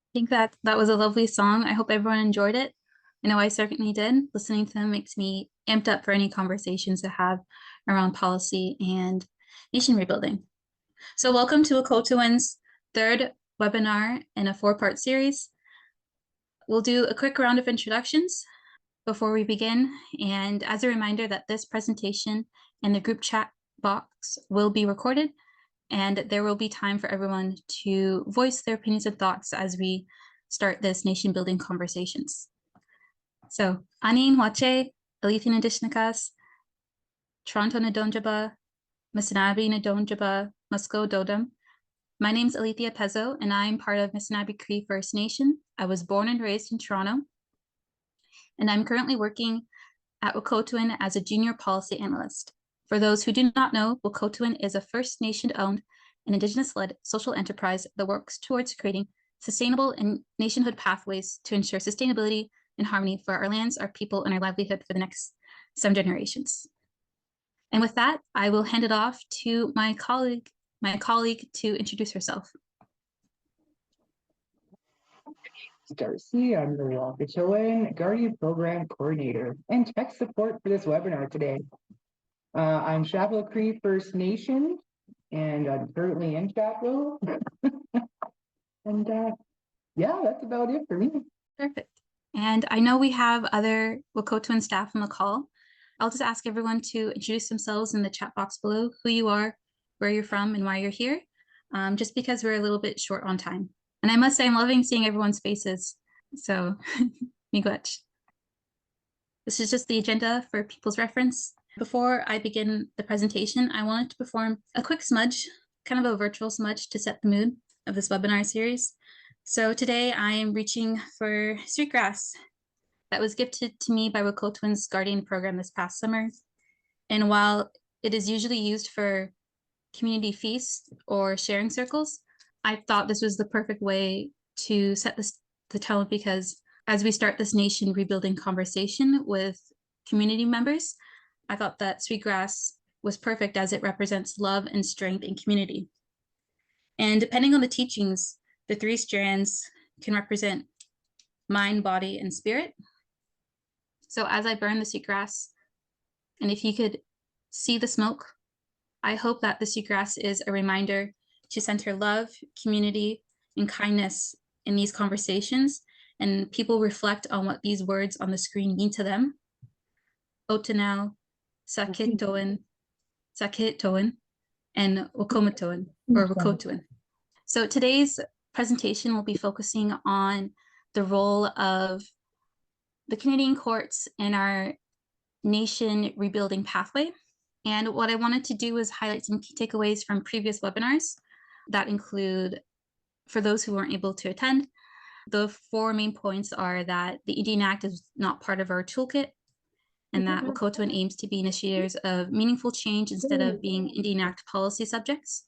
I think that was a lovely song. I hope everyone enjoyed it. I know I certainly did. Listening to them makes me amped up for any conversations to have around policy and nation rebuilding. So welcome to Wahkohtowin's third webinar in a 4-part series. We'll do a quick round of introductions before we begin. And as a reminder that this presentation and the group chat box will be recorded, and there will be time for everyone to voice their opinions and thoughts as we start this nation building conversations. So, Anin Wache, Alithin Indishnakas, Toronto Nadonjaba, Misinabi Nadonjaba, Musko Dodam. My name is Alethea Pezzo, and I'm part of Misinabi Cree First Nation. I was born and raised in Toronto, and I'm currently working at Wahkohtowin as a junior policy analyst. For those who do not know, Wahkohtowin is a First Nation-owned and Indigenous-led social enterprise that works towards creating sustainable and nationhood pathways to ensure sustainability and harmony for our lands, our people, and our livelihood for the next 7 generations. And with that, I will hand it off to my colleague to introduce herself. Darcy, I'm the Wahkohtowin Guardian Program Coordinator and tech support for this webinar today. I'm Chappell Cree First Nation, and I'm currently in Chappell. And yeah, that's about it for me. Perfect. And I know we have other Wahkohtowin staff on the call. I'll just ask everyone to introduce themselves in the chat box below, who you are, where you're from, and why you're here, just because we're a little bit short on time. And I must say, I'm loving seeing everyone's faces. So, miigwech. This is just the agenda for people's reference. Before I begin the presentation, I wanted to perform a quick smudge, kind of a virtual smudge to set the mood of this webinar series. So today I am reaching for sweetgrass that was gifted to me by Wahkohtowin's Guardian program this past summer. And while it is usually used for community feasts or sharing circles, I thought this was the perfect way to set the tone, because as we start this nation rebuilding conversation with community members, I thought that sweetgrass was perfect as it represents love and strength in community. And depending on the teachings, the 3 strands can represent mind, body, and spirit. So as I burn the sweetgrass, and if you could see the smoke, I hope that the sweetgrass is a reminder to center love, community, and kindness in these conversations, and people reflect on what these words on the screen mean to them. Otonau, Wahkohtowin, and Wahkohtowin. So today's presentation will be focusing on the role of the Canadian courts in our nation rebuilding pathway. And what I wanted to do is highlight some key takeaways from previous webinars that include, for those who weren't able to attend, the 4 main points are that the Indian Act is not part of our toolkit, and that Wahkohtowin aims to be initiators of meaningful change instead of being Indian Act policy subjects,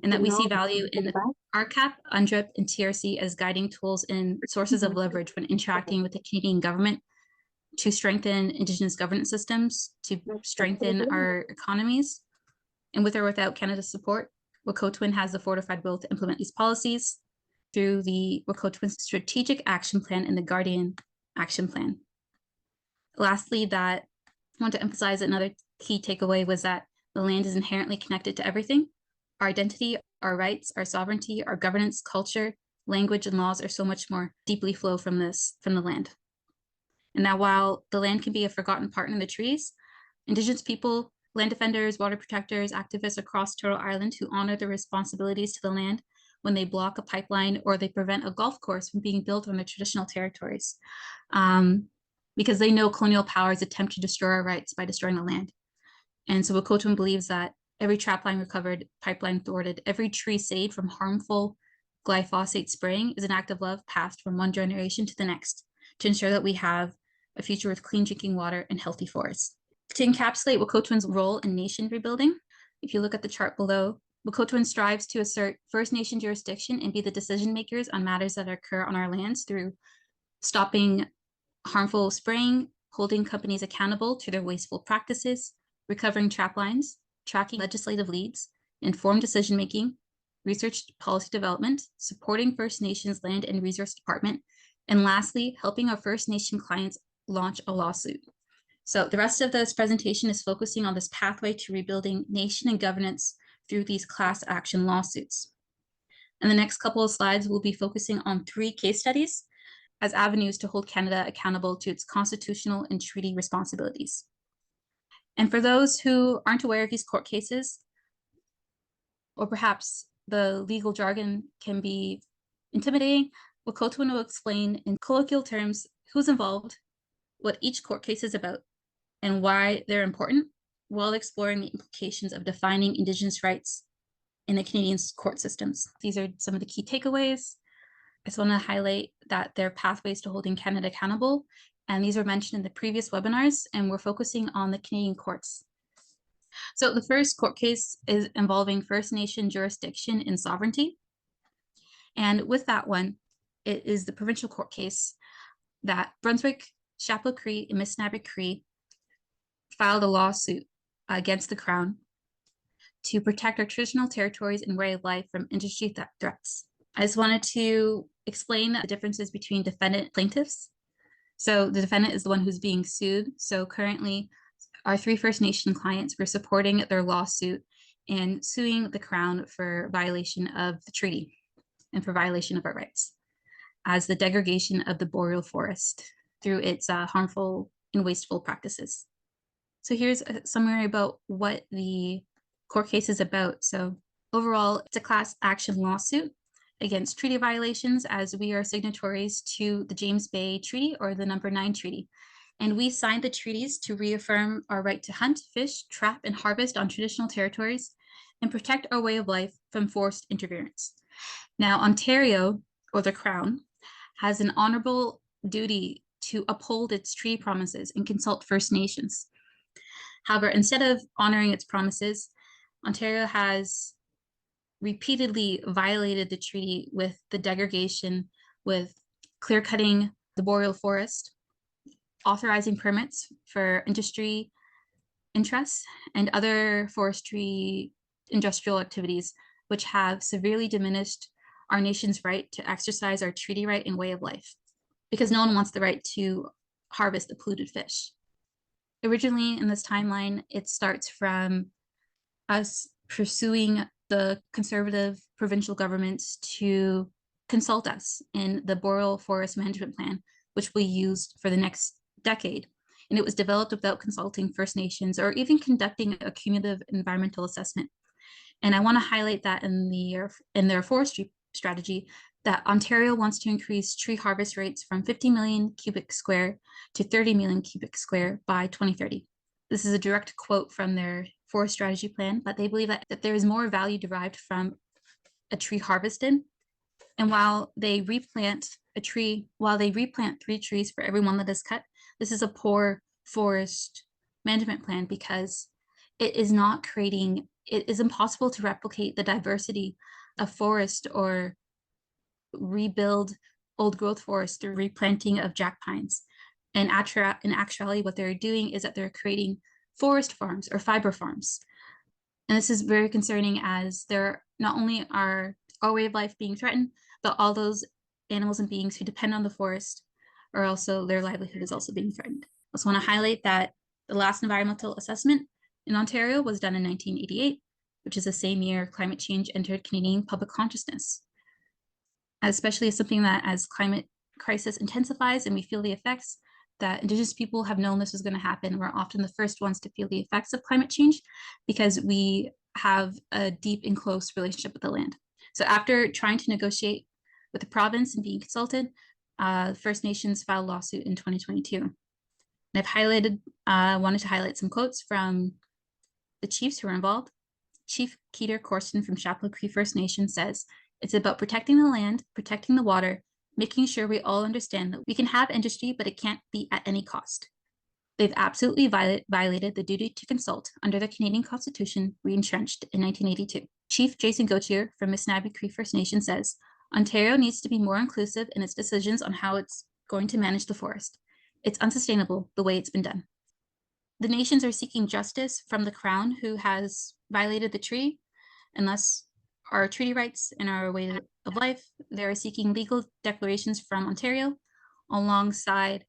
and that we see value in RCAP, UNDRIP, and TRC as guiding tools and sources of leverage when interacting with the Canadian government to strengthen Indigenous governance systems, to strengthen our economies. And with or without Canada's support, Wahkohtowin has the fortified will to implement these policies through the Wahkohtowin Strategic Action Plan and the Guardian Action Plan. Lastly, that I want to emphasize another key takeaway was that the land is inherently connected to everything. Our identity, our rights, our sovereignty, our governance, culture, language, and laws are so much more deeply flow from the land. And now, while the land can be a forgotten partner in the treaties, Indigenous people, land defenders, water protectors, activists across Turtle Island who honor their responsibilities to the land when they block a pipeline or they prevent a golf course from being built on their traditional territories, because they know colonial powers attempt to destroy our rights by destroying the land. And so Wahkohtowin believes that every trapline recovered, pipeline thwarted, every tree saved from harmful glyphosate spraying is an act of love passed from one generation to the next to ensure that we have a future with clean drinking water and healthy forests. To encapsulate Wahkohtowin's role in nation rebuilding, if you look at the chart below, Wahkohtowin strives to assert First Nation jurisdiction and be the decision makers on matters that occur on our lands through stopping harmful spraying, holding companies accountable to their wasteful practices, recovering trap lines, tracking legislative leads, informed decision making, research policy development, supporting First Nations Land and Resource Department, and lastly, helping our First Nation clients launch a lawsuit. So the rest of this presentation is focusing on this pathway to rebuilding nation and governance through these class action lawsuits. And the next couple of slides will be focusing on 3 case studies as avenues to hold Canada accountable to its constitutional and treaty responsibilities. And for those who aren't aware of these court cases, or perhaps the legal jargon can be intimidating, Wahkohtowin will explain in colloquial terms who's involved, what each court case is about, and why they're important, while exploring the implications of defining Indigenous rights in the Canadian court systems. These are some of the key takeaways. I just want to highlight that there are pathways to holding Canada accountable, and these were mentioned in the previous webinars, and we're focusing on the Canadian courts. So the first court case is involving First Nation jurisdiction and sovereignty. And with that one, it is the provincial court case that Brunswick, Chapleau Cree, and Missinaba Cree filed a lawsuit against the Crown to protect our traditional territories and way of life from industry threats. I just wanted to explain the differences between defendant and plaintiffs. So the defendant is the one who's being sued. So currently, our 3 First Nation clients were supporting their lawsuit and suing the Crown for violation of the treaty and for violation of our rights as the degradation of the boreal forest through its harmful and wasteful practices. So here's a summary about what the court case is about. So overall, it's a class action lawsuit against treaty violations as we are signatories to the James Bay Treaty, or the number 9 treaty. And we signed the treaties to reaffirm our right to hunt, fish, trap, and harvest on traditional territories and protect our way of life from forced interference. Now, Ontario, or the Crown, has an honorable duty to uphold its treaty promises and consult First Nations. However, instead of honoring its promises, Ontario has repeatedly violated the treaty with the degradation, with clear-cutting the boreal forest, authorizing permits for industry interests, and other forestry industrial activities, which have severely diminished our nation's right to exercise our treaty right and way of life, because no one wants the right to harvest the polluted fish. Originally, in this timeline, it starts from us pursuing the Conservative provincial governments to consult us in the Boreal Forest Management Plan, which we used for the next decade. and it was developed without consulting First Nations or even conducting a cumulative environmental assessment. And I want to highlight that in their forestry strategy, that Ontario wants to increase tree harvest rates from 50 million cubic square to 30 million cubic square by 2030. This is a direct quote from their forest strategy plan, but they believe that there is more value derived from a tree harvested. And while they replant 3 trees for every one that is cut, this is a poor forest management plan because it is not creating, it is impossible to replicate the diversity of forest or rebuild old growth forest through replanting of jack pines. And in actuality, what they're doing is that they're creating forest farms or fiber farms. And this is very concerning, as there not only are our way of life being threatened, but all those animals and beings who depend on the forest are also, their livelihood is also being threatened. I also want to highlight that the last environmental assessment in Ontario was done in 1988, which is the same year climate change entered Canadian public consciousness. Especially as something that, as climate crisis intensifies and we feel the effects, that Indigenous people have known this was going to happen. We're often the first ones to feel the effects of climate change because we have a deep and close relationship with the land. So after trying to negotiate with the province and being consulted, First Nations filed a lawsuit in 2022. And I've wanted to highlight some quotes from the chiefs who were involved. Chief Keeter Corson from Chapel Cree First Nation says, "It's about protecting the land, protecting the water, making sure we all understand that we can have industry, but it can't be at any cost. They've absolutely violated the duty to consult under the Canadian Constitution, re-entrenched in 1982. Chief Jason Gauthier from Missinaibi Cree First Nation says, "Ontario needs to be more inclusive in its decisions on how it's going to manage the forest. It's unsustainable the way it's been done." The nations are seeking justice from the Crown, who has violated the treaty, and thus our treaty rights and our way of life. They're seeking legal declarations from Ontario alongside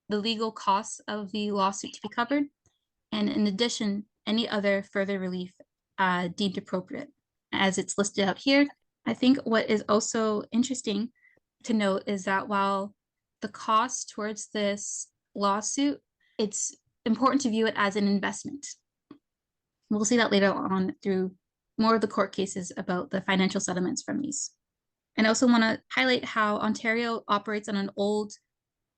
the legal costs of the lawsuit to be covered, and in addition, any other further relief deemed appropriate, as it's listed out here. I think what is also interesting to note is that while the cost towards this lawsuit, it's important to view it as an investment. We'll see that later on through more of the court cases about the financial settlements from these. And I also want to highlight how Ontario operates on an old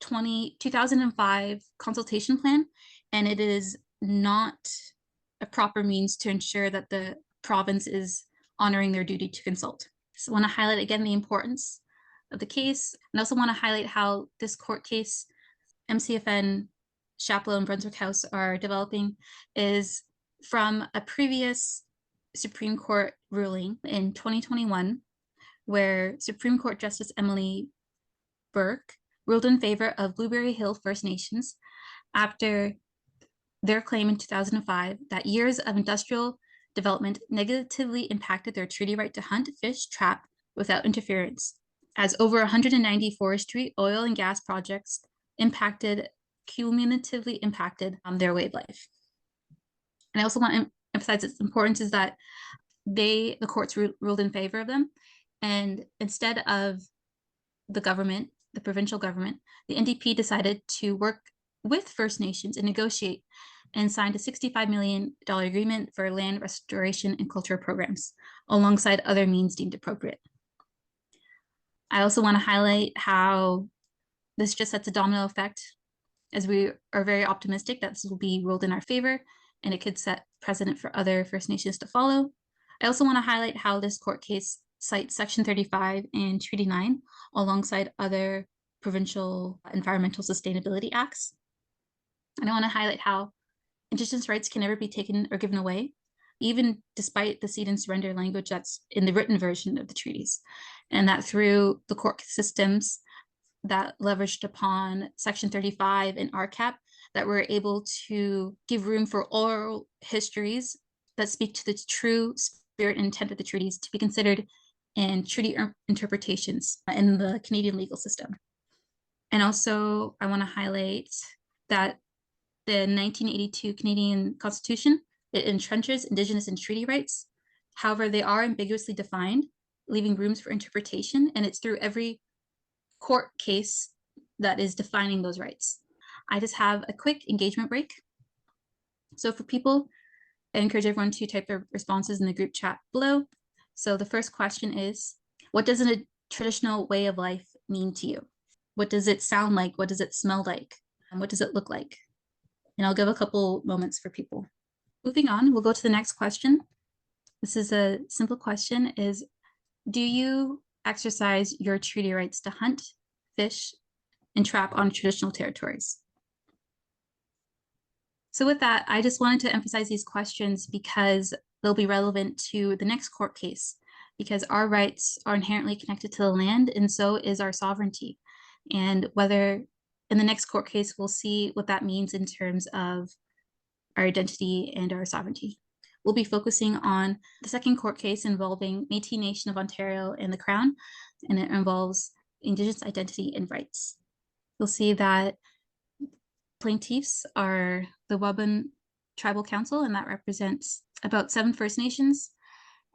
2005 consultation plan, and it is not a proper means to ensure that the province is honoring their duty to consult. So I want to highlight again the importance of the case, and also want to highlight how this court case, MCFN, Chapleau, and Brunswick House are developing, is from a previous Supreme Court ruling in 2021, where Supreme Court Justice Emily Burke ruled in favor of Blueberry Hill First Nations after their claim in 2005 that years of industrial development negatively impacted their treaty right to hunt, fish, trap without interference, as over 190 forestry, oil, and gas projects cumulatively impacted their way of life. And I also want to emphasize its importance is that the courts ruled in favor of them, and instead of the government, the provincial government, the NDP decided to work with First Nations and negotiate, and signed a $65 million agreement for land restoration and cultural programs, alongside other means deemed appropriate. I also want to highlight how this just sets a domino effect, as we are very optimistic that this will be ruled in our favor, and it could set precedent for other First Nations to follow. I also want to highlight how this court case cites Section 35 and Treaty 9 alongside other provincial environmental sustainability acts. And I want to highlight how Indigenous rights can never be taken or given away, even despite the cede and surrender language that's in the written version of the treaties, and that through the court systems that leveraged upon Section 35 and RCAP, that we're able to give room for oral histories that speak to the true spirit and intent of the treaties to be considered in treaty interpretations in the Canadian legal system. And also, I want to highlight that the 1982 Canadian Constitution, it entrenches Indigenous and treaty rights. However, they are ambiguously defined, leaving rooms for interpretation, and it's through every court case that is defining those rights. I just have a quick engagement break. So for people, I encourage everyone to type their responses in the group chat below. So the first question is, what does a traditional way of life mean to you? What does it sound like? What does it smell like? And what does it look like? And I'll give a couple moments for people. Moving on, we'll go to the next question. This is a simple question, is do you exercise your treaty rights to hunt, fish, and trap on traditional territories? So with that, I just wanted to emphasize these questions because they'll be relevant to the next court case, because our rights are inherently connected to the land, and so is our sovereignty. And whether in the next court case, we'll see what that means in terms of our identity and our sovereignty. We'll be focusing on the second court case involving Métis Nation of Ontario and the Crown, and it involves Indigenous identity and rights. You'll see that plaintiffs are the Waban Tribal Council, and that represents about 7 First Nations,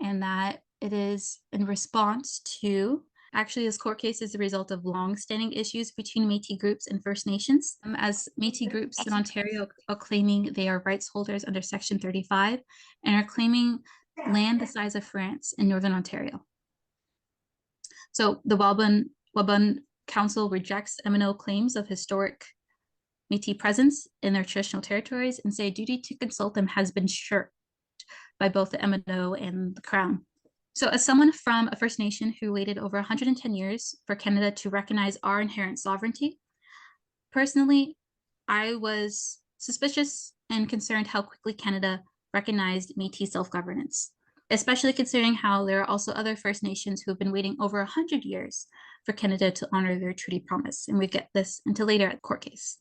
and that it is in response to, actually this court case is the result of long-standing issues between Métis groups and First Nations, as Métis groups in Ontario are claiming they are rights holders under Section 35 and are claiming land the size of France in Northern Ontario. So the Waban Council rejects M&O claims of historic Métis presence in their traditional territories and say duty to consult them has been shirked by both the M&O and the Crown. So as someone from a First Nation who waited over 110 years for Canada to recognize our inherent sovereignty, personally, I was suspicious and concerned how quickly Canada recognized Métis self-governance, especially considering how there are also other First Nations who have been waiting over 100 years for Canada to honor their treaty promise, and we get this into later at the court case.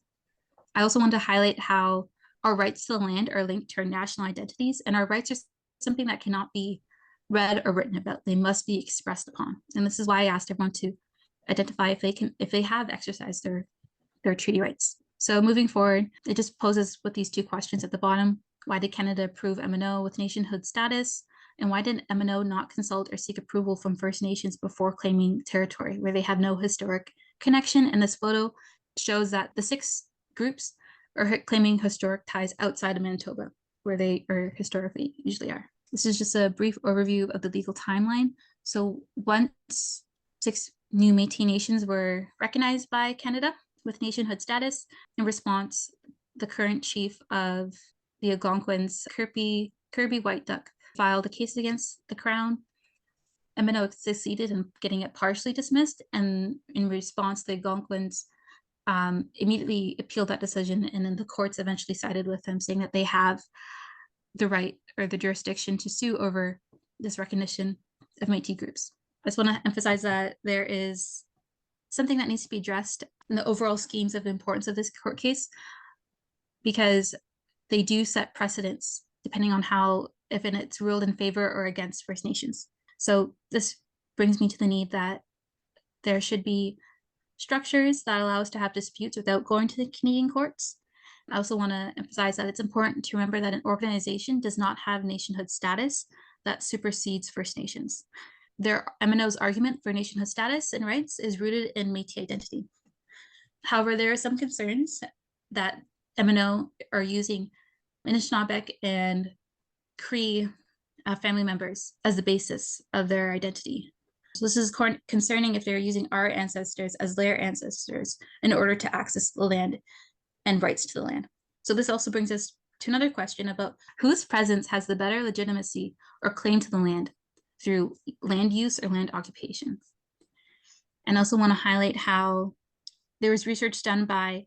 I also want to highlight how our rights to the land are linked to our national identities, and our rights are something that cannot be read or written about. They must be expressed upon. And this is why I asked everyone to identify if they have exercised their treaty rights. So moving forward, it just poses with these 2 questions at the bottom. Why did Canada approve M&O with nationhood status? And why did M&O not consult or seek approval from First Nations before claiming territory where they have no historic connection? And this photo shows that the 6 groups are claiming historic ties outside of Manitoba, where they are historically usually are. This is just a brief overview of the legal timeline. So once 6 new Métis nations were recognized by Canada with nationhood status, in response, the current chief of the Algonquins, Kirby White Duck, filed a case against the Crown. M&O succeeded in getting it partially dismissed, and in response, the Algonquins immediately appealed that decision, and then the courts eventually sided with them, saying that they have the right or the jurisdiction to sue over this recognition of Métis groups. I just want to emphasize that there is something that needs to be addressed in the overall schemes of the importance of this court case, because they do set precedents depending on how, if it's ruled in favor or against First Nations. So this brings me to the need that there should be structures that allow us to have disputes without going to the Canadian courts. I also want to emphasize that it's important to remember that an organization does not have nationhood status that supersedes First Nations. Their M&O's argument for nationhood status and rights is rooted in Métis identity. However, there are some concerns that M&O are using Anishinaabeg and Cree family members as the basis of their identity. So this is concerning if they're using our ancestors as their ancestors in order to access the land and rights to the land. So this also brings us to another question about whose presence has the better legitimacy or claim to the land through land use or land occupation. And I also want to highlight how there was research done by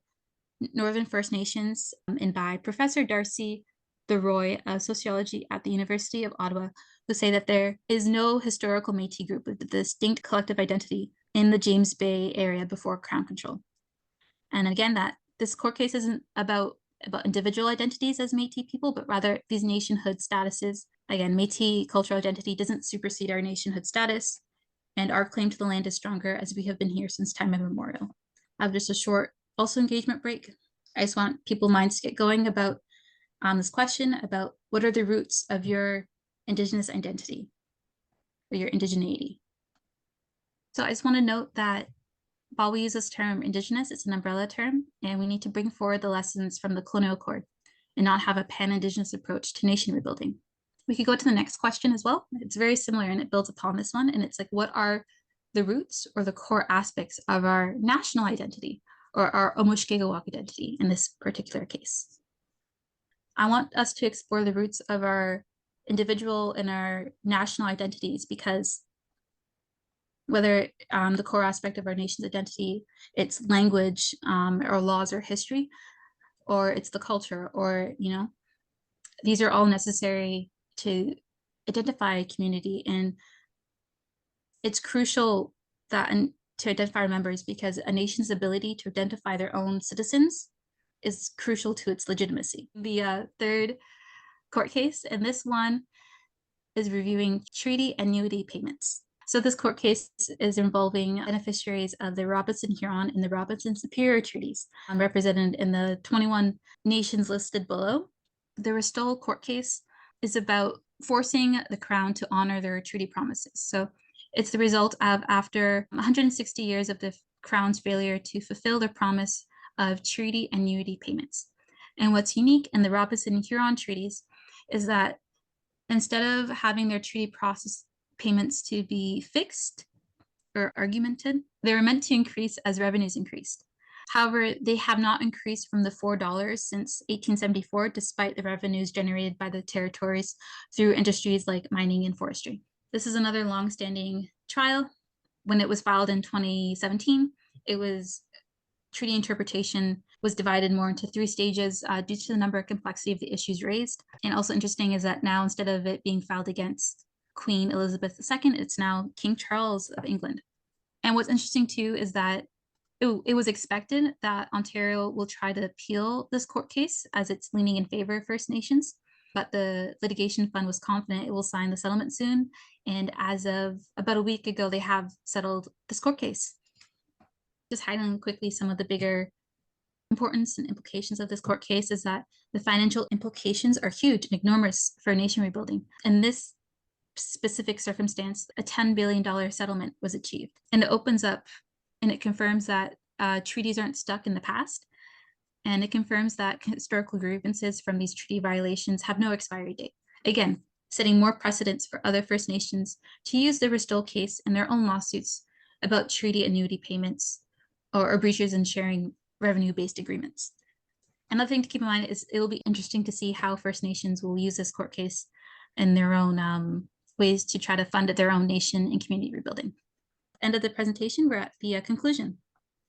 Northern First Nations and by Professor Darcy Leroy of sociology at the University of Ottawa, who say that there is no historical Métis group with a distinct collective identity in the James Bay area before Crown control. And again, that this court case isn't about individual identities as Métis people, but rather these nationhood statuses. Again, Métis cultural identity doesn't supersede our nationhood status, and our claim to the land is stronger as we have been here since time immemorial. I have just a short also engagement break. I just want people's minds to get going about this question about what are the roots of your Indigenous identity or your indigeneity. So I just want to note that While we use this term Indigenous, it's an umbrella term, and we need to bring forward the lessons from the colonial accord and not have a pan-Indigenous approach to nation rebuilding. We could go to the next question as well. It's very similar and it builds upon this one. And it's like, what are the roots or the core aspects of our national identity or our Omushkegowak identity in this particular case? I want us to explore the roots of our individual and our national identities, because whether the core aspect of our nation's identity, it's language or laws or history, or it's the culture, or, these are all necessary to identify a community. And it's crucial that to identify our members, because a nation's ability to identify their own citizens is crucial to its legitimacy. The third court case, and this one is reviewing treaty annuity payments. So this court case is involving beneficiaries of the Robinson-Huron and the Robinson-Superior treaties, represented in the 21 nations listed below. The Restore court case is about forcing the Crown to honor their treaty promises. So it's the result of after 160 years of the Crown's failure to fulfill their promise of treaty annuity payments. And what's unique in the Robinson-Huron treaties is that instead of having their treaty process payments to be fixed or argumented, they were meant to increase as revenues increased. However, they have not increased from the $4 since 1874, despite the revenues generated by the territories through industries like mining and forestry. This is another long-standing trial. When it was filed in 2017, treaty interpretation was divided more into 3 stages due to the number and complexity of the issues raised. And also interesting is that now, instead of it being filed against Queen Elizabeth II, it's now King Charles of England. And what's interesting too is that it was expected that Ontario will try to appeal this court case, as it's leaning in favor of First Nations, but the litigation fund was confident it will sign the settlement soon. And as of about a week ago, they have settled this court case. Just highlighting quickly some of the bigger importance and implications of this court case is that the financial implications are huge and enormous for nation rebuilding. In this specific circumstance, a $10 billion settlement was achieved. And it opens up and it confirms that treaties aren't stuck in the past. And it confirms that historical grievances from these treaty violations have no expiry date. Again, setting more precedents for other First Nations to use the Restore case in their own lawsuits about treaty annuity payments or breaches in sharing revenue-based agreements. Another thing to keep in mind is it will be interesting to see how First Nations will use this court case in their own ways to try to fund their own nation and community rebuilding. End of the presentation, we're at the conclusion.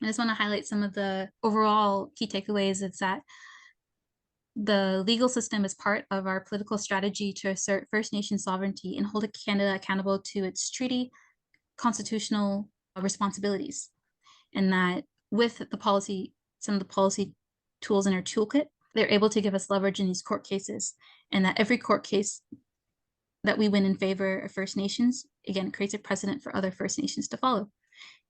I just want to highlight some of the overall key takeaways. It's that the legal system is part of our political strategy to assert First Nation sovereignty and hold Canada accountable to its treaty constitutional responsibilities. And that with some of the policy tools in our toolkit, they're able to give us leverage in these court cases, and that every court case that we win in favor of First Nations, again, creates a precedent for other First Nations to follow.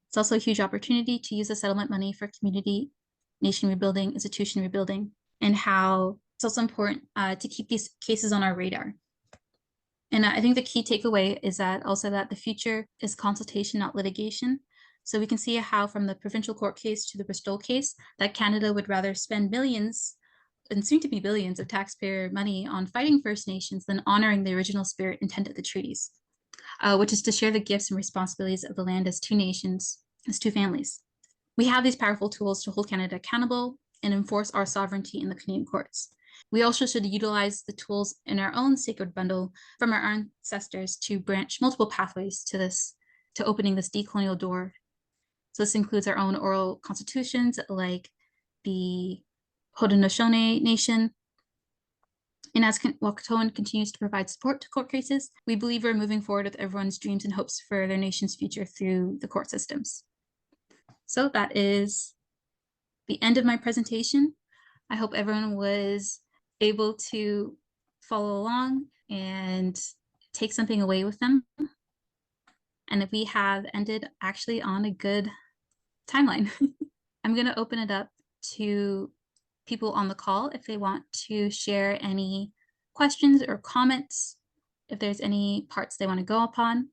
It's also a huge opportunity to use the settlement money for community, nation rebuilding, institution rebuilding, and how it's also important to keep these cases on our radar. And I think the key takeaway is that the future is consultation, not litigation. So we can see how from the provincial court case to the Bristol case, that Canada would rather spend millions and soon to be billions of taxpayer money on fighting First Nations than honoring the original spirit intent of the treaties, which is to share the gifts and responsibilities of the land as 2 nations, as 2 families. We have these powerful tools to hold Canada accountable and enforce our sovereignty in the Canadian courts. We also should utilize the tools in our own sacred bundle from our ancestors to branch multiple pathways to opening this decolonial door. So this includes our own oral constitutions, like the Haudenosaunee Nation. And as Wahkohtowin continues to provide support to court cases, we believe we're moving forward with everyone's dreams and hopes for their nation's future through the court systems. So that is the end of my presentation. I hope everyone was able to follow along and take something away with them. And if we have ended actually on a good timeline, I'm going to open it up to people on the call if they want to share any questions or comments, if there's any parts they want to go upon.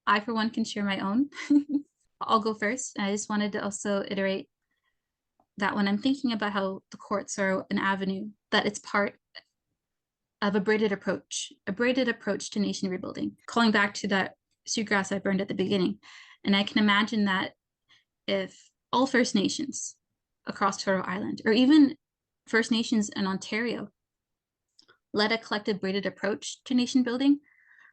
I, for one, can share my own. I'll go first. I just wanted to also iterate that when I'm thinking about how the courts are an avenue, that it's part of a braided approach to nation rebuilding, calling back to that seagrass I burned at the beginning. And I can imagine that if all First Nations across Turtle Island, or even First Nations in Ontario, led a collective braided approach to nation building,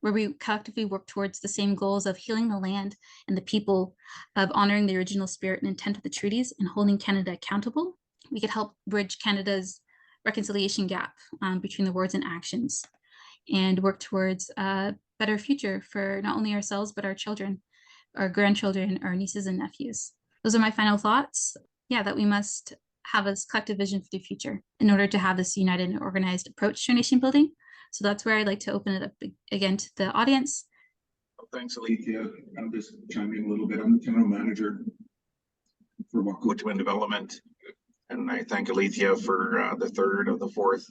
where we collectively work towards the same goals of healing the land and the people, of honoring the original spirit and intent of the treaties, and holding Canada accountable, we could help bridge Canada's reconciliation gap between the words and actions, and work towards a better future for not only ourselves, but our children, our grandchildren, our nieces and nephews. Those are my final thoughts. Yeah, that we must have a collective vision for the future in order to have this united and organized approach to nation building. So that's where I'd like to open it up again to the audience. Well, thanks, Alethea. I'll just chime in a little bit. I'm the general manager for Wahkohtowin Development, and I thank Alethea for the third of the fourth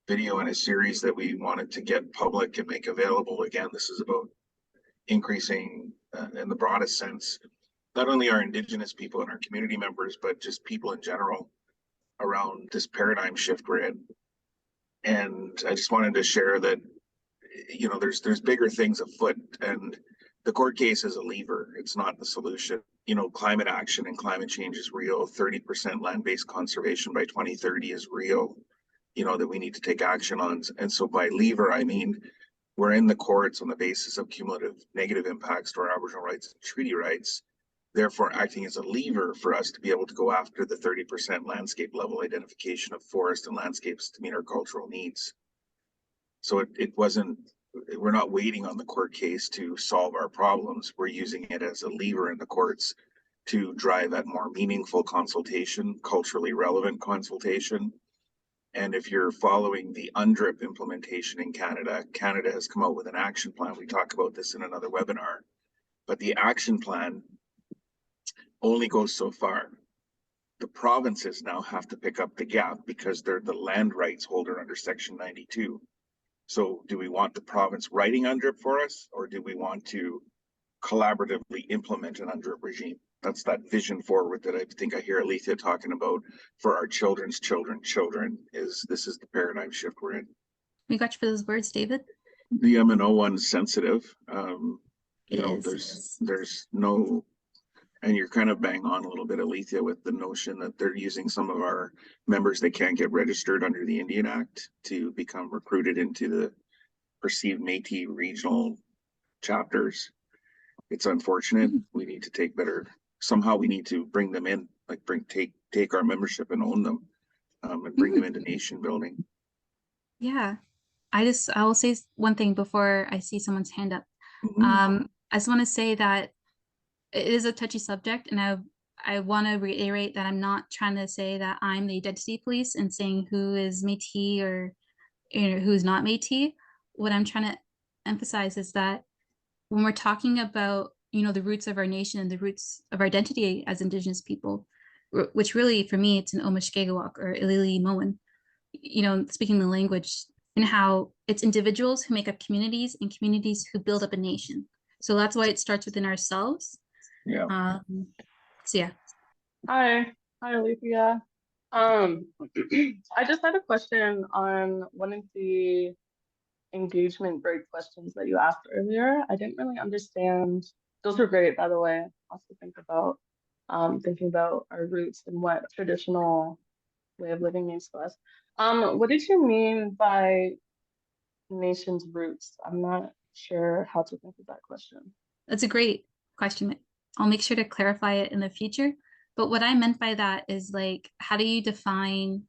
video in a series that we wanted to get public and make available. Again, this is about increasing, in the broadest sense, not only our Indigenous people and our community members, but just people in general around this paradigm shift we're in. And I just wanted to share that, you know, there's bigger things afoot, and the court case is a lever. It's not the solution. You know, climate action and climate change is real. 30% land-based conservation by 2030 is real, you know, that we need to take action on. And so by lever, I mean, we're in the courts on the basis of cumulative negative impacts to our Aboriginal rights and treaty rights, therefore acting as a lever for us to be able to go after the 30% landscape level identification of forest and landscapes to meet our cultural needs. So it wasn't, we're not waiting on the court case to solve our problems. We're using it as a lever in the courts to drive at more meaningful consultation, culturally relevant consultation. And if you're following the UNDRIP implementation in Canada, Canada has come out with an action plan. We talk about this in another webinar, but the action plan only goes so far. The provinces now have to pick up the gap because they're the land rights holder under Section 92. So do we want the province writing UNDRIP for us, or do we want to collaboratively implement an UNDRIP regime? That's that vision forward that I think I hear Alethea talking about for our children's children. This is the paradigm shift we're in. We got you for those words, David. The M&O one's sensitive. You know, Yes. there's no, and you're kind of bang on a little bit, Alethea, with the notion that they're using some of our members that can't get registered under the Indian Act to become recruited into the perceived Métis regional chapters. It's unfortunate. We need to take better, somehow we need to bring them in, like take our membership and own them, and bring them into nation building. Yeah, I will say one thing before I see someone's hand up. I just want to say that it is a touchy subject, and I want to reiterate that I'm not trying to say that I'm the identity police and saying who is Métis or, you know, who's not Métis. What I'm trying to emphasize is that when we're talking about, you know, the roots of our nation and the roots of our identity as Indigenous people, which really for me it's an Omishkegawak or Ilili Moan, you know, speaking the language, and how it's individuals who make up communities and communities who build up a nation. So that's why it starts within ourselves. Yeah. So yeah. Hi, Alethea. I just had a question on one of the engagement break questions that you asked earlier. I didn't really understand. Those were great, by the way. Also thinking about our roots and what traditional way of living means to us. What did you mean by nation's roots? I'm not sure how to think of that question. That's a great question. I'll make sure to clarify it in the future. But what I meant by that is, like, how do you define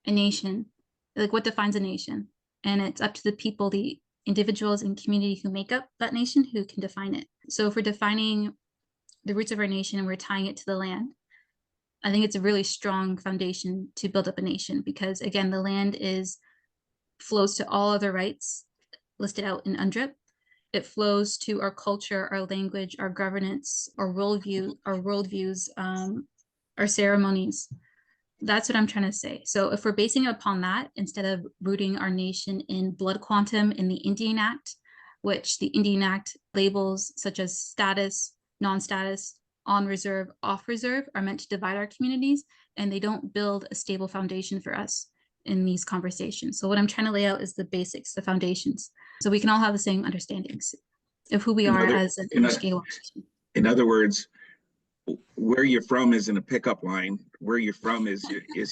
a nation? Like, what defines a nation? And it's up to the people, the individuals and community who make up that nation who can define it. So if we're defining the roots of our nation and we're tying it to the land, I think it's a really strong foundation to build up a nation, because again, the land flows to all other rights listed out in UNDRIP. It flows to our culture, our language, our governance, our worldviews, our ceremonies. That's what I'm trying to say. So if we're basing it upon that, instead of rooting our nation in blood quantum in the Indian Act, which the Indian Act labels such as status, non-status, on reserve, off reserve are meant to divide our communities, and they don't build a stable foundation for us in these conversations. So what I'm trying to lay out is the basics, the foundations, so we can all have the same understandings of who we are as an in other words, where you're from isn't a pickup line. Where you're from is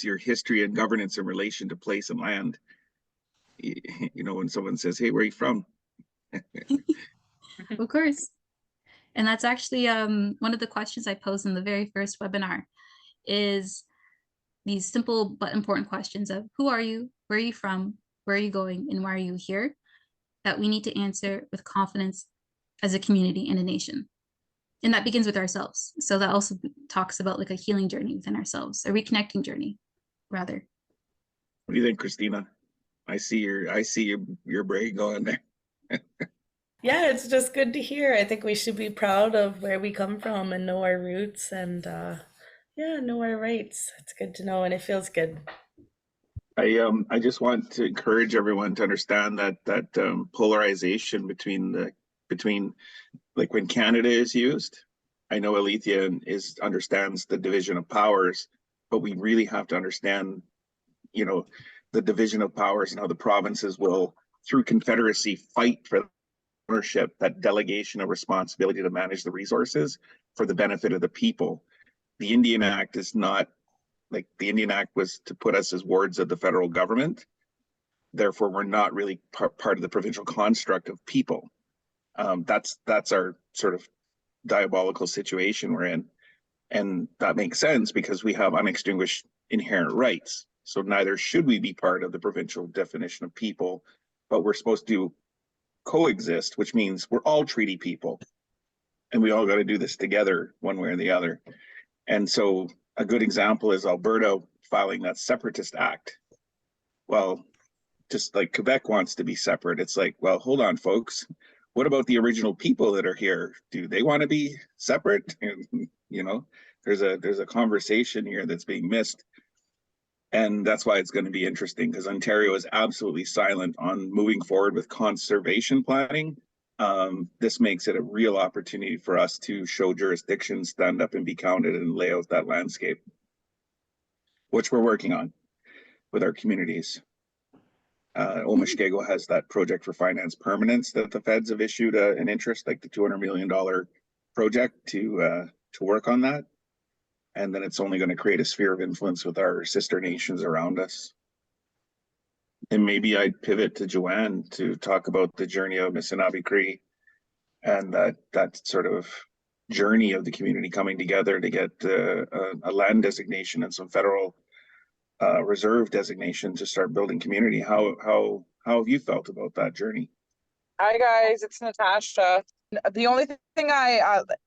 your history and governance in relation to place and land. You know, when someone says, "Hey, where are you from?" Of course. And that's actually one of the questions I posed in the very first webinar, is these simple but important questions of who are you, where are you from, where are you going, and why are you here, that we need to answer with confidence as a community and a nation. And that begins with ourselves. So that also talks about like a healing journey within ourselves, a reconnecting journey, rather. What do you think, Christina? I see your brain going there. Yeah, it's just good to hear. I think we should be proud of where we come from and know our roots and yeah, know our rights. It's good to know and it feels good. I just want to encourage everyone to understand that polarization between like when Canada is used. I know Alethea understands the division of powers, but we really have to understand, you know, the division of powers and how the provinces will, through confederacy, fight for ownership, that delegation of responsibility to manage the resources for the benefit of the people. The Indian Act is not, like, the Indian Act was to put us as wards of the federal government. Therefore, we're not really part of the provincial construct of people. That's our sort of diabolical situation we're in. And that makes sense because we have unextinguished inherent rights. So neither should we be part of the provincial definition of people, but we're supposed to coexist, which means we're all treaty people. And we all got to do this together one way or the other. And so a good example is Alberta filing that separatist act. Well, just like Quebec wants to be separate, it's like, well, hold on, folks. What about the original people that are here? Do they want to be separate? You know, there's a conversation here that's being missed. And that's why it's going to be interesting, because Ontario is absolutely silent on moving forward with conservation planning. This makes it a real opportunity for us to show jurisdiction, stand up and be counted, and lay out that landscape, which we're working on with our communities. Omashkego has that project for finance permanence that the feds have issued an interest, like the $200 million project to work on that. And then it's only going to create a sphere of influence with our sister nations around us. And maybe I'd pivot to Joanne to talk about the journey of Missinaba Cree and that sort of journey of the community coming together to get a land designation and some federal reserve designation to start building community. How have you felt about that journey? Hi guys, it's Natasha. The only thing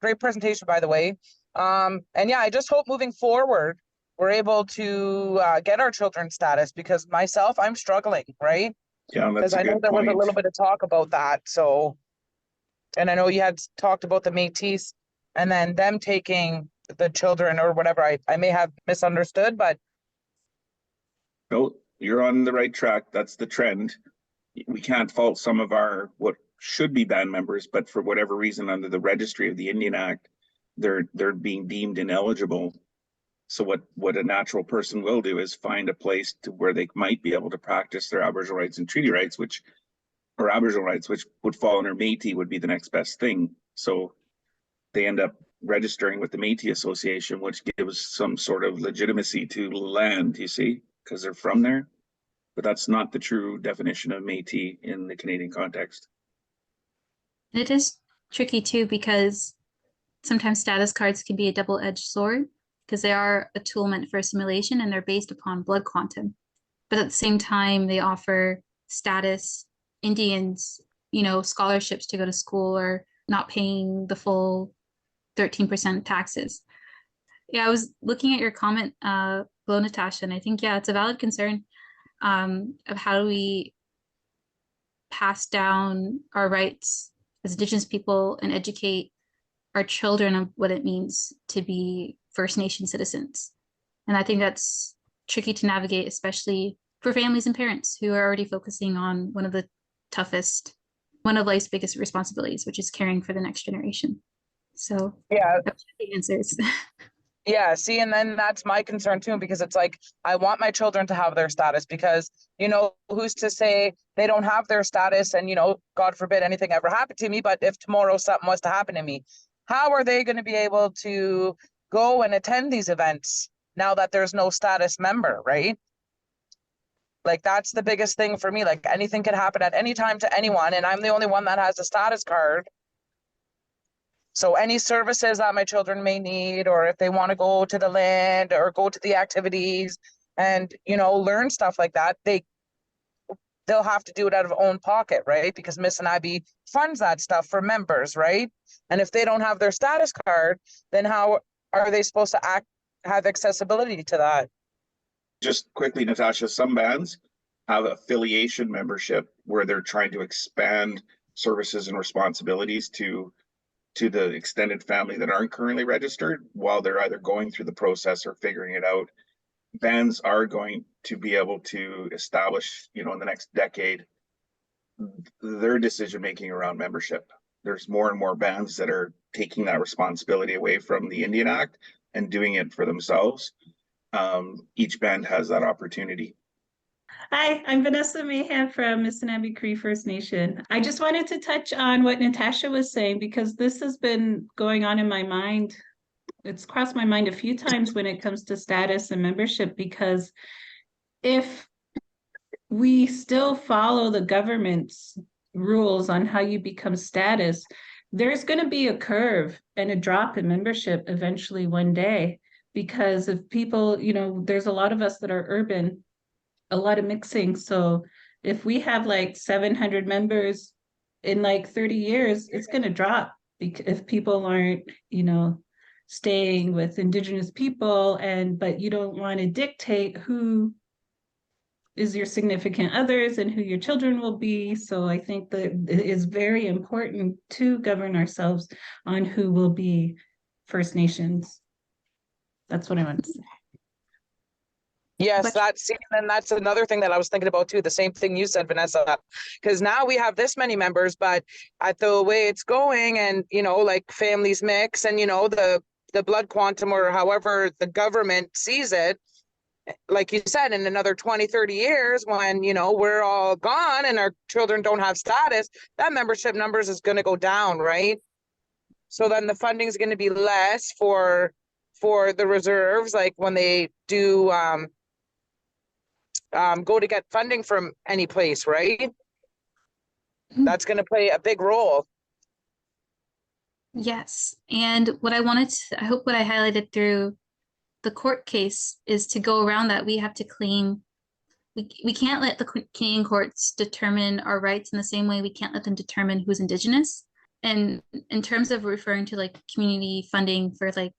great presentation, by the way. And yeah, I just hope moving forward, we're able to get our children's status, because myself, I'm struggling, right? Yeah, because I know there was a little bit of talk about that. So, and I know you had talked about the Métis and then them taking the children or whatever. I may have misunderstood, but no, you're on the right track. That's the trend. We can't fault some of our what should be band members, but for whatever reason, under the registry of the Indian Act, they're being deemed ineligible. So what a natural person will do is find a place to where they might be able to practice their Aboriginal rights and treaty rights, which would fall under Métis, would be the next best thing. So they end up registering with the Métis Association, which gives some sort of legitimacy to land, you see, because they're from there. But that's not the true definition of Métis in the Canadian context. It is tricky too, because sometimes status cards can be a double-edged sword, because they are a tool meant for assimilation and they're based upon blood quantum. But at the same time, they offer status, Indians, scholarships to go to school, or not paying the full 13% taxes. Yeah, I was looking at your comment below, Natasha, and I think, yeah, it's a valid concern of how do we pass down our rights as Indigenous people and educate our children of what it means to be First Nation citizens. And I think that's tricky to navigate, especially for families and parents who are already focusing on one of life's biggest responsibilities, which is caring for the next generation. So Yeah, the answers. yeah, see, and then that's my concern too, because it's like I want my children to have their status because, who's to say they don't have their status and, God forbid anything ever happened to me, but if tomorrow something was to happen to me, how are they going to be able to go and attend these events now that there's no status member, right? Like that's the biggest thing for me. Like anything could happen at any time to anyone, and I'm the only one that has a status card. So any services that my children may need, or if they want to go to the land or go to the activities and, learn stuff like that, they'll have to do it out of own pocket, right? Because Miss and Abby funds that stuff for members, right? And if they don't have their status card, then how are they supposed to have accessibility to that? Just quickly, Natasha, some bands have affiliation membership where they're trying to expand services and responsibilities to the extended family that aren't currently registered while they're either going through the process or figuring it out. Bands are going to be able to establish, in the next decade, their decision making around membership. There's more and more bands that are taking that responsibility away from the Indian Act and doing it for themselves. Each band has that opportunity. Hi, I'm Vanessa Mahan from Missinabee Cree First Nation. I just wanted to touch on what Natasha was saying because this has been going on in my mind. It's crossed my mind a few times when it comes to status and membership, because if we still follow the government's rules on how you become status, there's going to be a curve and a drop in membership eventually one day, because if people, there's a lot of us that are urban, a lot of mixing. So if we have like 700 members in like 30 years, it's going to drop if people aren't, staying with Indigenous people, but you don't want to dictate who is your significant others and who your children will be. So I think that it is very important to govern ourselves on who will be First Nations. That's what I want to say. Yes, But and that's another thing that I was thinking about too. The same thing you said, Vanessa, because now we have this many members, but at the way it's going and, like families mix and, the blood quantum or however the government sees it, like you said, in another 20, 30 years, when, we're all gone and our children don't have status, that membership numbers is going to go down, right? So then the funding is going to be less for the reserves, like when they do go to get funding from any place, right? That's going to play a big role. yes, and I hope what I highlighted through the court case is to go around that. We have to claim, we can't let the Canadian courts determine our rights in the same way we can't let them determine who's Indigenous. And in terms of referring to like community funding for like,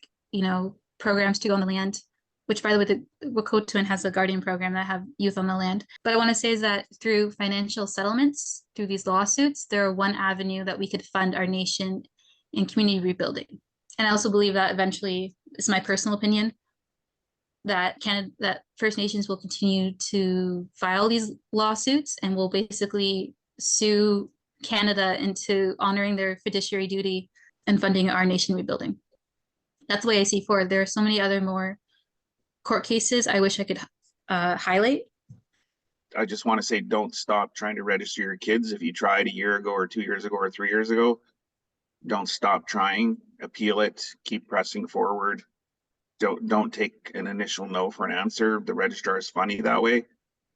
programs to go on the land, which by the way, the Wahkohtowin has a guardian program that have youth on the land. But I want to say is that through financial settlements, through these lawsuits, there are one avenue that we could fund our nation in community rebuilding. And I also believe that eventually, it's my personal opinion, that First Nations will continue to file these lawsuits and will basically sue Canada into honoring their fiduciary duty and funding our nation rebuilding. That's the way I see forward. There are so many other more court cases I wish I could highlight. I just want to say, don't stop trying to register your kids. If you tried a year ago or 2 years ago or 3 years ago, don't stop trying, appeal it, keep pressing forward. Don't take an initial no for an answer. The registrar is funny that way.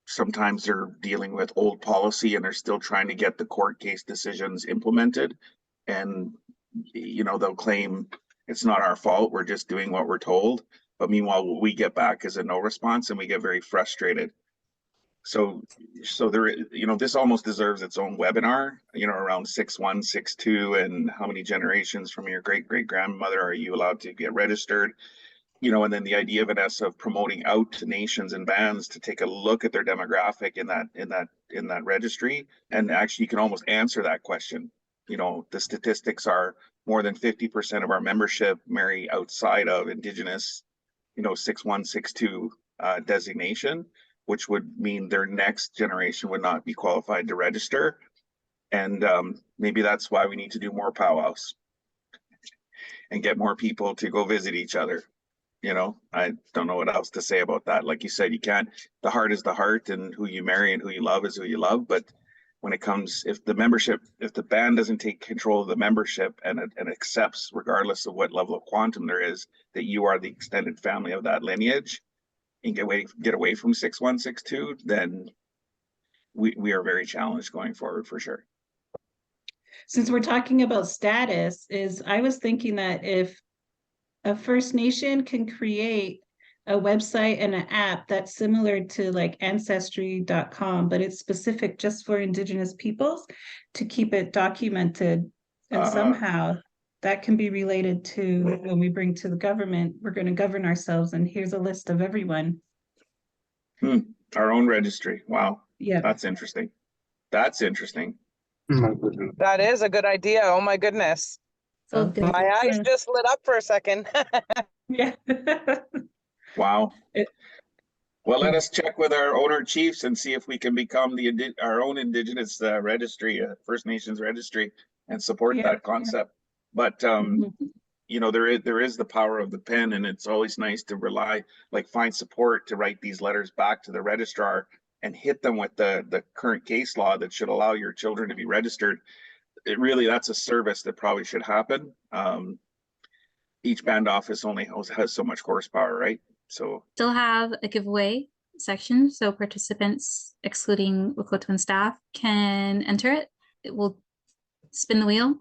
Sometimes they're dealing with old policy and they're still trying to get the court case decisions implemented. And, they'll claim it's not our fault. We're just doing what we're told. But meanwhile, what we get back is a no response and we get very frustrated. So there, this almost deserves its own webinar, around 6.1, 6.2, and how many generations from your great-great-grandmother are you allowed to get registered? And then the idea, Vanessa, of promoting out to nations and bands to take a look at their demographic in that registry. And actually you can almost answer that question. The statistics are more than 50% of our membership marry outside of Indigenous, 6.1, 6.2 designation, which would mean their next generation would not be qualified to register. And maybe that's why we need to do more powwows. and get more people to go visit each other. You know, I don't know what else to say about that. Like you said, you can't, the heart is the heart, and who you marry and who you love is who you love. But when it comes, if the band doesn't take control of the membership and accepts, regardless of what level of quantum there is, that you are the extended family of that lineage, and get away from 6162, then we are very challenged going forward for sure. Since we're talking about status, I was thinking that if a First Nation can create a website and an app that's similar to like ancestry.com, but it's specific just for Indigenous peoples to keep it documented. And somehow that can be related to when we bring to the government, we're going to govern ourselves. And here's a list of everyone. Our own registry. Wow. Yeah. That's interesting. That's interesting. That is a good idea. Oh my goodness. So My eyes just lit up for a second. yeah. Wow. Well, let us check with our owner chiefs and see if we can become our own Indigenous registry, First Nations registry, and support that concept. But you know, there is the power of the pen, and it's always nice to find support to write these letters back to the registrar and hit them with the current case law that should allow your children to be registered. That's a service that probably should happen. Each band office only has so much horsepower, right? So Still have a giveaway section, so participants, excluding Wahkohtowin staff, can enter it. It will spin the wheel.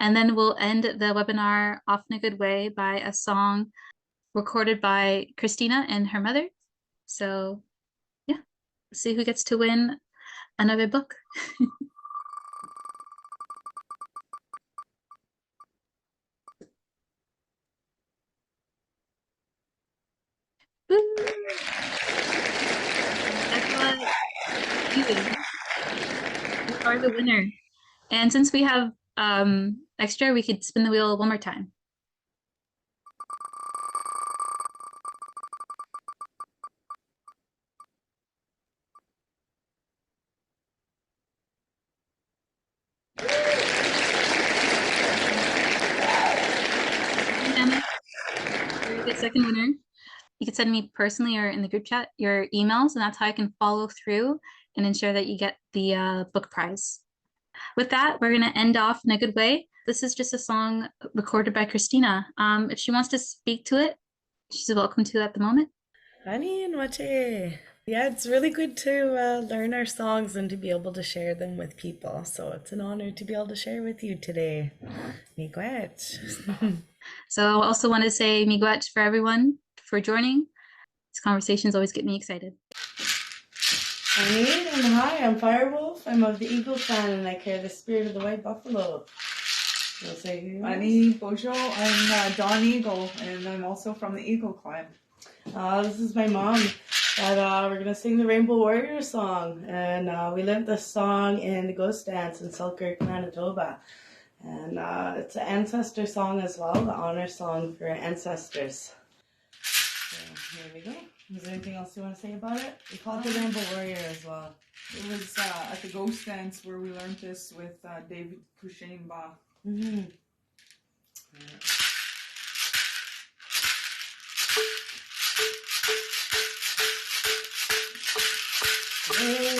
And then we'll end the webinar off in a good way by a song recorded by Christina and her mother. So yeah, see who gets to win another book. You are the winner. And since we have extra, we could spin the wheel one more time. You're the second winner. You could send me personally or in the group chat your emails, and that's how I can follow through and ensure that you get the book prize. With that, we're going to end off in a good way. This is just a song recorded by Christina. If she wants to speak to it, she's welcome to at the moment. Ani and Wache. Yeah, it's really good to learn our songs and to be able to share them with people. So it's an honor to be able to share with you today. Miigwech. So I also want to say miigwech for everyone for joining. These conversations always get me excited. Ani and hi, I'm Firewolf. I'm of the Eagle clan and I carry the spirit of the white buffalo. You'll say who? Ani Bojo, I'm Dawn Eagle, and I'm also from the Eagle clan. This is my mom. And we're gonna sing the Rainbow Warrior song, and we learned this song in the Ghost Dance in Selkirk, Manitoba, and it's an ancestor song as well, the honor song for ancestors. So here we go. Is there anything else you want to say about it? We call it the Rainbow Warrior as well. It was at the Ghost Dance where we learned this with David Cushane Ba. Mm-hmm. Yeah.